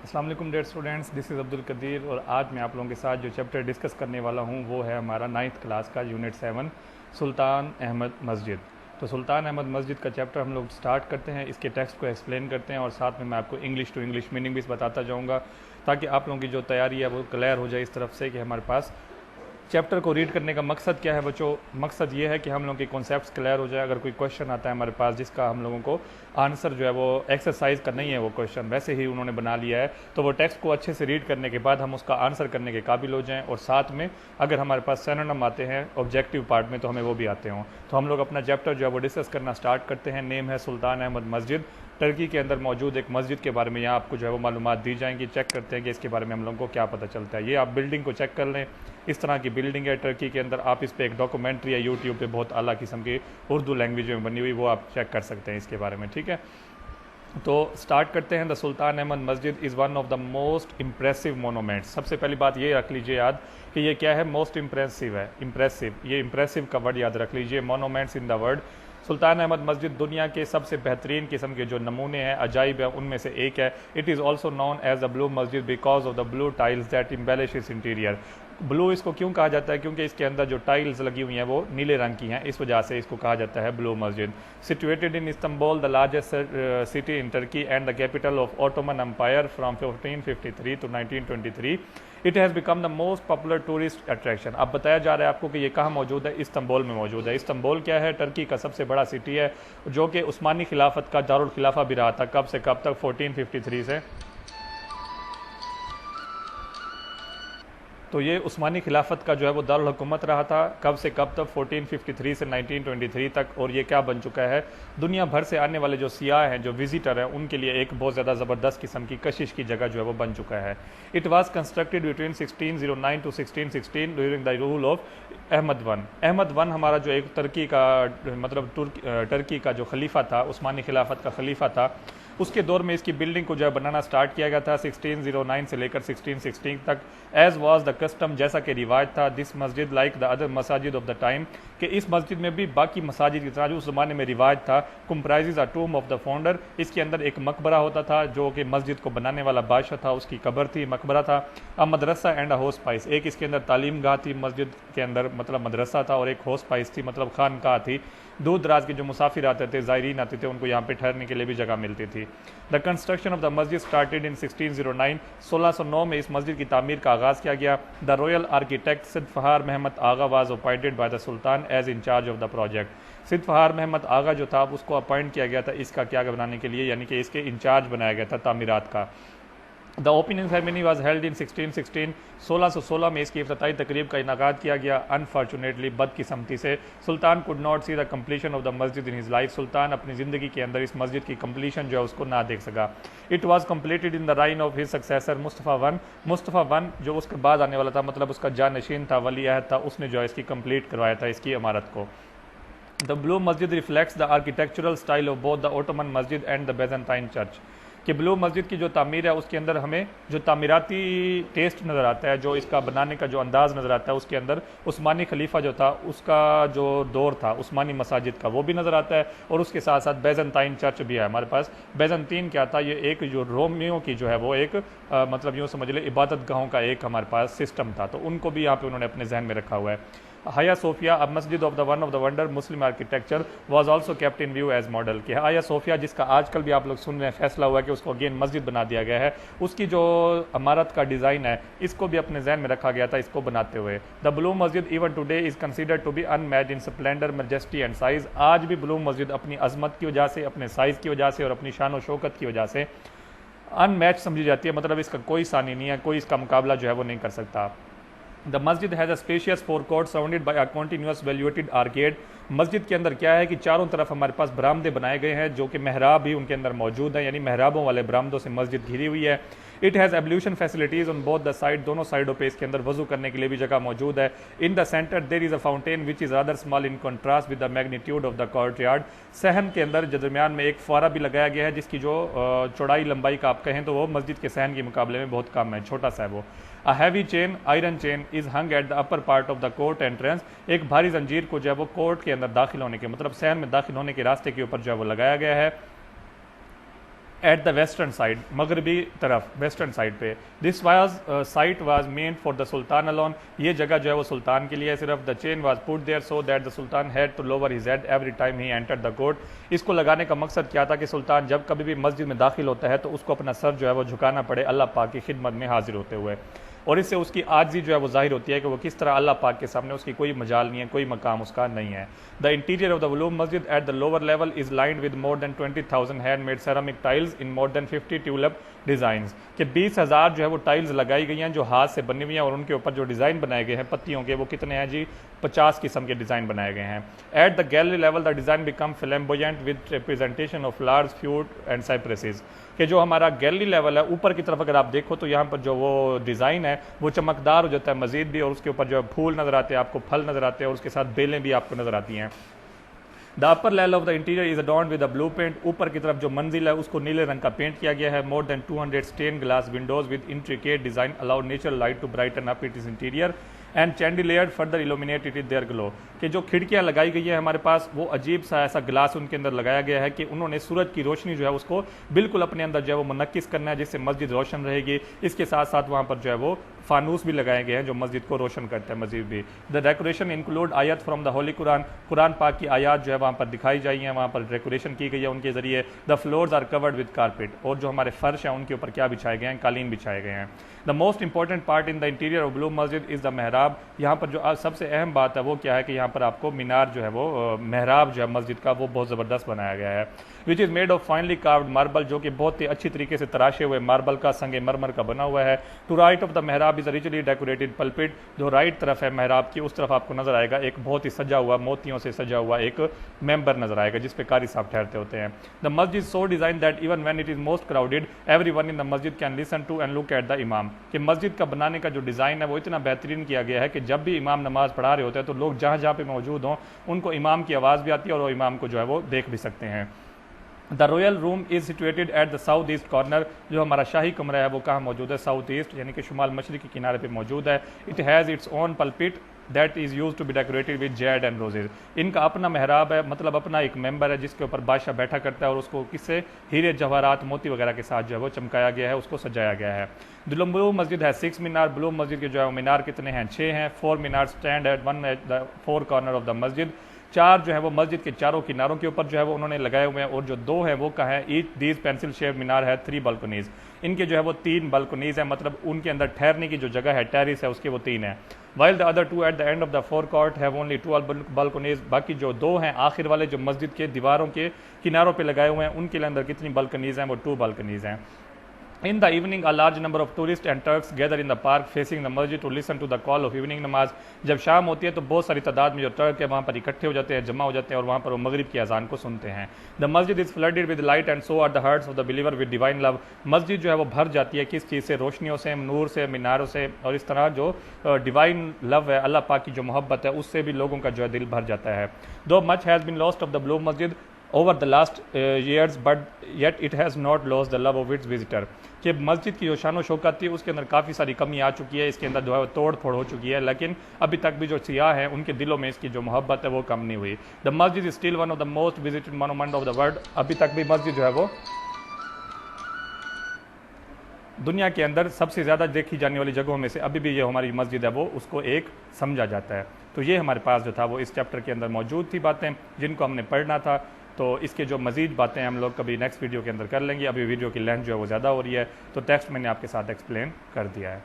अस्सलाम वालेकुम dear students, this is Abdul Qadir और आज मैं आप लोगों के साथ जो चैप्टर डिस्कस करने वाला हूँ वो है हमारा 9th क्लास का यूनिट 7 सुल्तान अहमद मस्जिद। तो सुल्तान अहमद मस्जिद का चैप्टर हम लोग स्टार्ट करते हैं, इसके टेक्स्ट को एक्सप्लेन करते हैं और साथ में मैं आपको इंग्लिश टू इंग्लिश मीनिंग भी बताता जाऊँगा ताकि आप लोगों की जो तैयारी है वो क्लियर हो जाए इस तरफ से कि हमारे पास चैप्टर को रीड करने का मकसद क्या है बच्चों। मकसद ये है कि हम लोगों के कॉन्सेप्ट्स क्लियर हो जाए। अगर कोई क्वेश्चन आता है हमारे पास जिसका हम लोगों को आंसर जो है वो एक्सरसाइज का नहीं है, वो क्वेश्चन वैसे ही उन्होंने बना लिया है, तो वो टेक्स्ट को अच्छे से रीड करने के बाद हम उसका आंसर करने के काबिल हो जाएं और साथ में अगर हमारे पास सिनोनिम आते हैं ऑब्जेक्टिव पार्ट में तो हमें वो भी आते हों। तो हम लोग अपना चैप्टर जो है वो डिस्कस करना स्टार्ट करते हैं। नेम है सुल्तान अहमद मस्जिद। टर्की के अंदर मौजूद एक मस्जिद के बारे में यहाँ आपको जो है वो मालूमात दी जाएंगी। चेक करते हैं कि इसके बारे में हम लोगों को क्या पता चलता है। ये आप बिल्डिंग को चेक कर लें, इस तरह की बिल्डिंग है टर्की के अंदर। आप इस पर एक डॉक्यूमेंट्री है यूट्यूब पे बहुत आला किस्म की उर्दू लैंग्वेज में बनी हुई, वो आप चेक कर सकते हैं इसके बारे में, ठीक है। तो स्टार्ट करते हैं। द सुल्तान अहमद मस्जिद is one of the most impressive monuments. सबसे पहली बात ये रख लीजिए याद कि ये क्या है, मोस्ट इम्प्रेसिव है। इम्प्रेसिव, ये इम्प्रेसिव का वर्ड याद रख लीजिए। Monuments in the word. Sultan Ahmed मस्जिद दुनिया के सबसे बेहतरीन किस्म के जो नमूने हैं, अजाइब है, उनमें से एक है। It is also known as the blue मस्जिद because of the blue tiles that embellish its interior. Blue इसको क्यों कहा जाता है? क्योंकि इसके अंदर जो टाइल्स लगी हुई हैं वो नीले रंग की हैं, इस वजह से इसको कहा जाता है blue Masjid. Situated in Istanbul, the largest city in Turkey and the capital of Ottoman empire from 1453 to 1923, it has become the most popular tourist attraction. अब बताया जा रहा है आपको कि ये कहाँ मौजूद है, इस्तांबुल में मौजूद है। इस्तांबुल क्या है? टर्की का सबसे बड़ा सिटी है जो कि उस्मानी खिलाफत का दारुल खिलाफा भी रहा था। कब से कब तक? 1453 से। तो ये उस्मानी खिलाफत का जो है वो दारुल हुकूमत रहा था। कब से कब तक? 1453 से 1923 तक। और ये क्या बन चुका है? दुनिया भर से आने वाले जो सियाह हैं, जो विजिटर हैं, उनके लिए एक बहुत ज़्यादा ज़बरदस्त किस्म की कशिश की जगह जो है वो बन चुका है। It was constructed between 1609 to 1616 during the rule of Ahmed one. Ahmed one हमारा जो एक टर्की का मतलब टर्की का जो खलीफा था, उस्मानी खिलाफत का खलीफा था, उसके दौर में इसकी बिल्डिंग को जो है बनाना स्टार्ट किया गया था 1609 से लेकर 1616 तक। एज वाज द कस्टम, जैसा कि रिवाज था, दिस मस्जिद like the other Masajid of the time, कि इस मस्जिद में भी बाकी मसाजिद की तरह जो उस ज़माने में रिवाज था, comprises a टूम of the founder. इसके अंदर एक मकबरा होता था जो कि मस्जिद को बनाने वाला बादशाह था, उसकी कब्र थी, मकबरा था। अ मदरसा एंड अ होस पाइस, एक इसके अंदर तालीम गाह थी मस्जिद के अंदर, मतलब मदरसा था, और एक होस पाइस थी, मतलब खानकाह थी। दूर दराज के जो मुसाफिर आते थे, ज़ायरीन आते थे, उनको यहाँ पे ठहरने के लिए भी जगह मिलती थी। द कंस्ट्रक्शन ऑफ द मस्जिद स्टार्टेड इन 1609। 1609 में इस मस्जिद की तामीर का आगाज़ किया गया। द रॉयल आर्किटेक्ट सिद्द फहार महमद आगा was appointed by the sultan as in charge of the project. सिद्द फहार महमद आगा जो था उसको अपॉइंट किया गया था इसका क्या बनाने के लिए, यानी कि इसके इंचार्ज बनाया गया था तामीरात का। The opening ceremony was held in 1616। 1616 में इसकी इफ्तिताई तकरीब का इनाकाद किया गया। अनफॉर्चुनेटली, बदकिस्मती से, sultan could not see the completion of the मस्जिद इन हिज लाइफ। सुल्तान अपनी ज़िंदगी के अंदर इस मस्जिद की कम्प्लीशन जो है उसको ना देख सका। It was completed in the reign of his successor Mustafa one. Mustafa one जो उसके बाद आने वाला था, मतलब उसका जानशीन था, वली अहद था, उसने जो है इसकी कंप्लीट करवाया था इसकी इमारत को। द ब्लू मस्जिद reflects the architectural style of both the Ottoman मस्जिद एंड द बेजेंटाइन चर्च। कि ब्लू मस्जिद की जो तामीर है उसके अंदर हमें जो तामीराती टेस्ट नज़र आता है, जो इसका बनाने का जो अंदाज़ नज़र आता है, उसके अंदर उस्मानी खलीफा जो था उसका जो दौर था उस्मानी मसाजिद का, वो भी नज़र आता है। और उसके साथ साथ बेजेंटाइन चर्च भी है हमारे पास। बेजेंटीन क्या था? ये एक जो रोमियो की जो है वो एक मतलब यूँ समझ ले इबादत गाहों का एक हमारे पास सिस्टम था, तो उनको भी यहाँ पे उन्होंने अपने जहन में रखा हुआ है। हाया Sophia, a masjid of the one of the wonder Muslim architecture, was also kept in view as model. कि हाया सोफिया, जिसका आजकल भी आप लोग सुन रहे हैं, फैसला हुआ है कि उसको अगेन मस्जिद बना दिया गया है, उसकी जो इमारत का डिज़ाइन है इसको भी अपने जहन में रखा गया था इसको बनाते हुए। The blue Masjid even today is considered to be unmatched in splendour, majesty and size. आज भी ब्लू मस्जिद अपनी अजमत की वजह से, अपने साइज़ की वजह से और अपनी शान व शौकत की वजह से अनमैच समझी जाती है। मतलब इसका कोई सानी नहीं है, कोई इसका मुकाबला जो है वो नहीं कर सकता। द मस्जिद has a spacious forecourt surrounded by a continuous valuated arcade. मस्जिद के अंदर क्या है कि चारों तरफ हमारे पास बरामदे बनाए गए हैं, जो कि महराब भी उनके अंदर मौजूद है, यानी महराबों वाले बरामदों से मस्जिद घिरी हुई है। It has ablution facilities on both the side, दोनों साइडों पे इसके अंदर वजू करने के लिए भी जगह मौजूद है। In the centre there is a fountain which is rather small in contrast with the magnitude of the courtyard. सहन के अंदर दरमियान में एक फुआरा भी लगाया गया है जिसकी जो चौड़ाई लंबाई का आप कहें तो वो मस्जिद के सहन के मुकाबले में बहुत कम है, छोटा सा है वो। A heavy chain, iron chain, is hung at the upper part of the court entrance. एक भारी जंजीर को जो है वो कोर्ट के अंदर दाखिल होने के, मतलब सहन में दाखिल होने के रास्ते के ऊपर जो है वो लगाया गया है। एट द वेस्टर्न साइड, मगरबी तरफ वेस्टर्न साइड पे। This was site was meant for the sultan alone, ये जगह जो है वो सुल्तान के लिए सिर्फ। The chain was put there so that the sultan had to lower his head every time he entered the court. इसको लगाने का मकसद क्या था कि सुल्तान जब कभी भी मस्जिद में दाखिल होता है तो उसको अपना सर जो है वो झुकाना पड़े अल्लाह पाक की खिदमत में हाजिर होते हुए, और इससे उसकी आजी जो है वो जाहिर होती है कि वो किस तरह अल्लाह पाक के सामने उसकी कोई मजाल नहीं है, कोई मकाम उसका नहीं है। द इंटीरियर ऑफ द उलूम मस्जिद at the lower level is lined with more than 20,000 handmade ceramic tiles in more than 50 tulip designs, कि 20,000 जो है वो टाइल्स लगाई गई हैं जो हाथ से बनी हुई हैं, और उनके ऊपर जो डिज़ाइन बनाए गए हैं पत्तियों के वो कितने हैं जी, 50 किस्म के डिज़ाइन बनाए गए हैं। At the gallery level the design become flamboyant with representation of flowers, fruit and cypresses, कि जो हमारा गैलरी लेवल है ऊपर की तरफ अगर आप देखो तो यहाँ पर जो वो डिज़ाइन है वो चमकदार हो जाता है मजीद भी, और उसके ऊपर जो है फूल नज़र आते हैं, आपको फल नज़र आते हैं, और उसके साथ बेलें भी आपको नज़र आती हैं। The upper level of the interior is adorned with a blue paint, ऊपर की तरफ जो मंजिल है उसको नीले रंग का पेंट किया गया है। More than 200 stain glass windows with intricate design allow natural light to brighten up it is interior and chandelier further illuminate it is their glow, कि जो खिड़कियां लगाई गई है हमारे पास वो अजीब सा ऐसा ग्लास उनके अंदर लगाया गया है कि उन्होंने सूरज की रोशनी जो है उसको बिल्कुल अपने अंदर जो है वो मुनक्किस करना है जिससे मस्जिद रोशन रहेगी। इसके साथ साथ वहाँ पर जो है वो फानूस भी लगाए गए हैं जो मस्जिद को रोशन करते हैं मस्जिद भी। द डेकोरेशन इंक्लूड आयत फ्रॉम द होली कुरान, कुरान पाक की आयात जो है वहाँ पर दिखाई जाई हैं, वहाँ पर डेकोरेशन की गई है उनके जरिए। The floors are covered with carpet, और जो हमारे फर्श हैं उनके ऊपर क्या बिछाए गए हैं, कालीन बिछाए गए हैं। The most important part in the interior of blue मस्जिद इज द महराब, यहाँ पर जो सबसे अहम बात है वो क्या है कि यहाँ पर आपको मीनार जो है वो महराब जो है मस्जिद का वो बहुत ज़बरदस्त बनाया गया है। Which is made of finally carved marble, जो कि बहुत ही अच्छी तरीके से तराशे हुए मार्बल का, संगे मरमर का बना हुआ है। टू राइट ऑफ द महराब इज रिचली डेकोरेटेड पल्पिट, जो राइट तरफ है महराब की उस तरफ आपको नजर आएगा एक बहुत ही सजा हुआ, मोतियों से सजा हुआ एक मेंबर नजर आएगा जिस पे कारी साहब ठहरते होते हैं। द मस्जिद so design that even when it is most crowded everyone in the मस्जिद can listen to and look at the इमाम, कि मस्जिद का बनाने का जो डिज़ाइन है वो इतना बेहतरीन किया गया है कि जब भी इमाम नमाज पढ़ा रहे होते हैं तो लोग जहाँ जहाँ पे मौजूद हों उनको इमाम की आवाज़ भी आती है और वो इमाम को जो है वो देख भी सकते हैं। The royal room is situated at the south east corner, जो हमारा शाही कमरा है वो कहाँ मौजूद है, साउथ ईस्ट यानी कि शुमाल मशरिकी किनारे पे मौजूद है। It has its own pulpit that is use to be decorated with jade and roses, इनका अपना महराब है, मतलब अपना एक मेंबर है जिसके ऊपर बादशाह बैठा करता है और उसको किससे हीरे जवाहरात मोती वगैरह के साथ जो है वो चमकाया गया है, उसको सजाया गया है। ब्लू मस्जिद है 6 मीनार, ब्लू मस्जिद के जो है मीनार कितने हैं, 6 हैं। 4 मीनार stand at one at the 4 corner of the मस्जिद, 4 जो है वो मस्जिद के चारों किनारों के ऊपर जो है वो उन्होंने लगाए हुए हैं, और जो 2 हैं वो कहाँ है, ईच दीज पेंसिल शेप मीनार है 3 बालकनीज, इनके जो है वो 3 बालकनीज है, मतलब उनके अंदर ठहरने की जो जगह है टेरिस है उसके वो 3 है। While the other 2 at the end of the forecourt have only 12 balconies, बाकी जो 2 हैं आखिर वाले जो मस्जिद के दीवारों के किनारों पे लगाए हुए हैं उनके अंदर कितनी बालकनीज हैं, वो 2 बालकनीज हैं। In the evening, a large number of tourists and Turks gather in the park facing the masjid to listen to the call of evening नमाज। जब शाम होती है तो बहुत सारी तादाद में जो टर्क है वहाँ पर इकट्ठे हो जाते हैं, जमा हो जाते हैं और वहाँ पर वो मगरिब की अजान को सुनते हैं। The masjid is flooded with light and so are the hearts of the believer with divine love, मस्जिद जो है वो भर जाती है किस चीज़ से, रोशनियों से, नूर से, मीनारों से, और इस तरह जो डिवाइन लव है अल्लाह पाक की जो मोहब्बत है उससे भी लोगों का जो है दिल भर जाता है। Though much has been lost of the blue Masjid over the last years but yet it has not lost the love of its visitor, कि मस्जिद की जो शान शौकत थी उसके अंदर काफ़ी सारी कमी आ चुकी है, इसके अंदर जो है तोड़ फोड़ हो चुकी है, लेकिन अभी तक भी जो सियाह हैं उनके दिलों में इसकी जो मोहब्बत है वो कम नहीं हुई। The masjid is still one of the most visited monument of the world, अभी तक भी मस्जिद जो है वो दुनिया के अंदर सबसे ज़्यादा देखी जाने वाली जगहों में से अभी भी ये हमारी मस्जिद है वो उसको एक समझा जाता है। तो ये हमारे पास जो था वो इस चैप्टर के अंदर मौजूद थी बातें जिनको हमने पढ़ना था, तो इसके जो मज़ीद बातें हम लोग कभी नेक्स्ट वीडियो के अंदर कर लेंगे। अभी वीडियो की लेंथ जो है वो ज़्यादा हो रही है, तो टेक्स्ट मैंने आपके साथ एक्सप्लेन कर दिया है।